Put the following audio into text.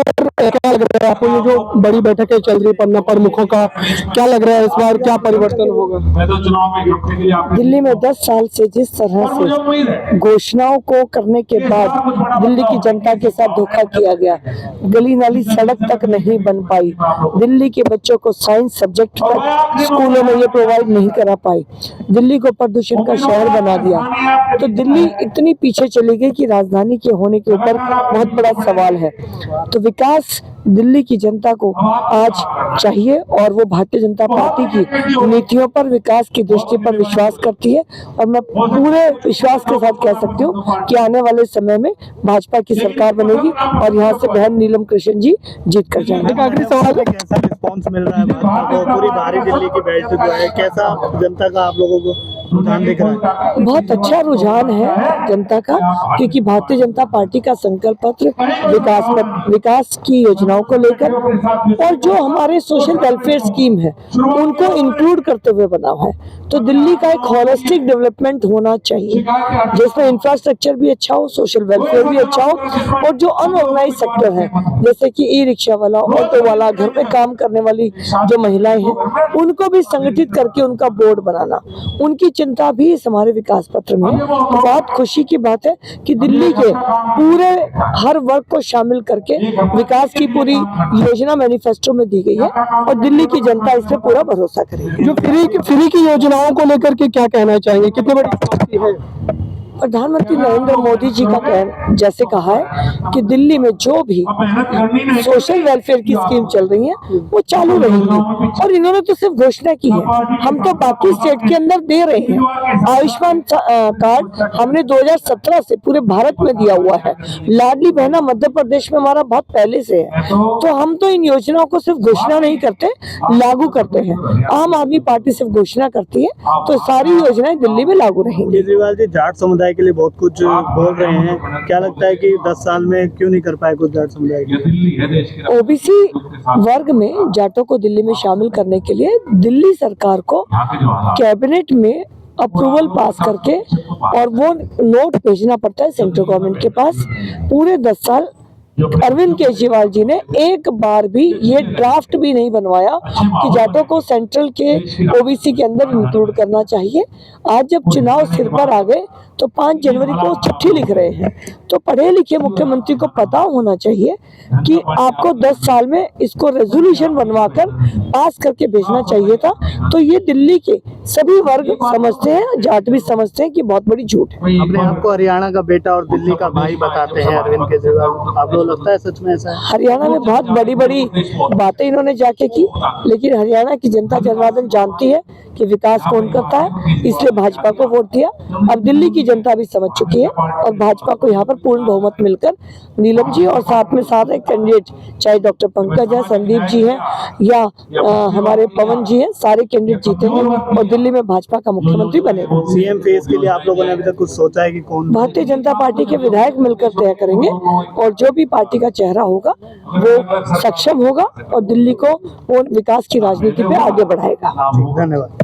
क्या लग रहा है आपको, ये जो बड़ी बैठकें चल रही पन्ना प्रमुखों का, क्या लग रहा है इस बार क्या परिवर्तन होगा? दिल्ली में 10 साल से जिस तरह से घोषणाओं को करने के बाद दिल्ली की जनता के साथ धोखा किया गया, गली नाली सड़क तक नहीं बन पाई, दिल्ली के बच्चों को साइंस सब्जेक्ट तक स्कूलों में ये प्रोवाइड नहीं करा पाई, दिल्ली को प्रदूषण का शहर बना दिया, तो दिल्ली इतनी पीछे चली गई कि राजधानी के होने के ऊपर बहुत बड़ा सवाल है। तो विकास दिल्ली की जनता को आज चाहिए और वो भारतीय जनता पार्टी की नीतियों पर, विकास की दृष्टि पर विश्वास करती है। और मैं पूरे विश्वास के साथ कह सकती हूँ कि आने वाले समय में भाजपा की सरकार बनेगी और यहाँ से बहन नीलम कृष्ण जी जीत कर जाएंगे। आखिरी सवाल है, कैसा रिस्पांस मिल रहा है भाजपा को? पूरी बाहरी दिल्ली की बेल्ट जो है, कैसा जनता का आप लोगों को रुझान दिख रहा है? बहुत अच्छा रुझान है जनता का, क्योंकि भारतीय जनता पार्टी का संकल्प पत्र विकास की योजनाओं को लेकर और जो हमारे सोशल वेलफेयर स्कीम है उनको इंक्लूड करते हुए बना हुआ है। तो दिल्ली का एक होलिस्टिक डेवलपमेंट होना चाहिए जिसमें इंफ्रास्ट्रक्चर भी अच्छा हो, सोशल वेलफेयर भी अच्छा हो और जो अनऑर्गेनाइज सेक्टर है जैसे कि ई रिक्शा वाला, ऑटो वाला, घर में काम करने वाली जो महिलाएं हैं उनको भी संगठित करके उनका बोर्ड बनाना, उनकी चिंता भी इस हमारे विकास पत्र में। तो बहुत खुशी की बात है कि दिल्ली के पूरे हर वर्ग को शामिल करके विकास की पूरी योजना मैनिफेस्टो में दी गई है और दिल्ली की जनता इस पे पूरा भरोसा करेगी। जो फ्री की योजनाओं को लेकर के क्या कहना चाहेंगे, कितनी बड़ी उपलब्धि है? प्रधानमंत्री नरेंद्र मोदी जी का जैसे कहा है कि दिल्ली में जो भी सोशल वेलफेयर की स्कीम चल रही है वो चालू रहेंगी और इन्होंने तो सिर्फ घोषणा की है, हम तो बाकी स्टेट के अंदर दे रहे हैं। आयुष्मान कार्ड हमने 2017 से पूरे भारत में दिया हुआ है, लाडली बहना मध्य प्रदेश में हमारा बहुत पहले से है। तो हम तो इन योजनाओं को सिर्फ घोषणा नहीं करते, लागू करते हैं। आम आदमी पार्टी सिर्फ घोषणा करती है, तो सारी योजनाएं दिल्ली में लागू रहेंगी। केजरीवाल जी जाट समुदाय के लिए बहुत कुछ बोल रहे हैं, क्या लगता है कि 10 साल में क्यों नहीं कर पाए कुछ जाट समुदाय के लिए? ओबीसी वर्ग में जाटों को दिल्ली में शामिल करने के लिए दिल्ली सरकार को कैबिनेट में अप्रूवल पास करके और वो नोट भेजना पड़ता है सेंट्रल गवर्नमेंट के पास। पूरे 10 साल अरविंद केजरीवाल जी ने एक बार भी ये ड्राफ्ट भी नहीं बनवाया कि जाटों को सेंट्रल के ओबीसी के अंदर इंक्लूड करना चाहिए। आज जब चुनाव सिर पर आ गए तो 5 जनवरी को चिट्ठी लिख रहे हैं, तो पढ़े लिखे मुख्यमंत्री को पता होना चाहिए कि आपको 10 साल में इसको रेजोल्यूशन बनवाकर पास करके भेजना चाहिए था। तो ये दिल्ली के सभी वर्ग समझते हैं, जाट भी समझते हैं कि बहुत बड़ी झूठ है। अपने आप को हरियाणा का बेटा और दिल्ली का भाई बताते हैं अरविंद केजरीवाल, आप लोग लगता है सच में ऐसा है? हरियाणा में बहुत बड़ी बड़ी बातें इन्होंने जाके की, लेकिन हरियाणा की जनता जनार्दन जानती है कि विकास कौन करता है, इसलिए भाजपा को वोट दिया। अब दिल्ली की जनता भी समझ चुकी है और भाजपा को यहाँ पर पूर्ण बहुमत मिलकर नीलम जी और साथ में साथ एक कैंडिडेट, चाहे डॉक्टर पंकज है, संदीप जी हैं या हमारे पवन जी हैं, सारे कैंडिडेट जीतेंगे और दिल्ली में भाजपा का मुख्यमंत्री बनेगा। सीएम फेस के लिए आप लोगों ने अभी तक कुछ सोचा है कि कौन? भारतीय जनता पार्टी के विधायक मिलकर तय करेंगे और जो भी पार्टी का चेहरा होगा वो सक्षम होगा और दिल्ली को वो विकास की राजनीति पे आगे बढ़ाएगा। धन्यवाद।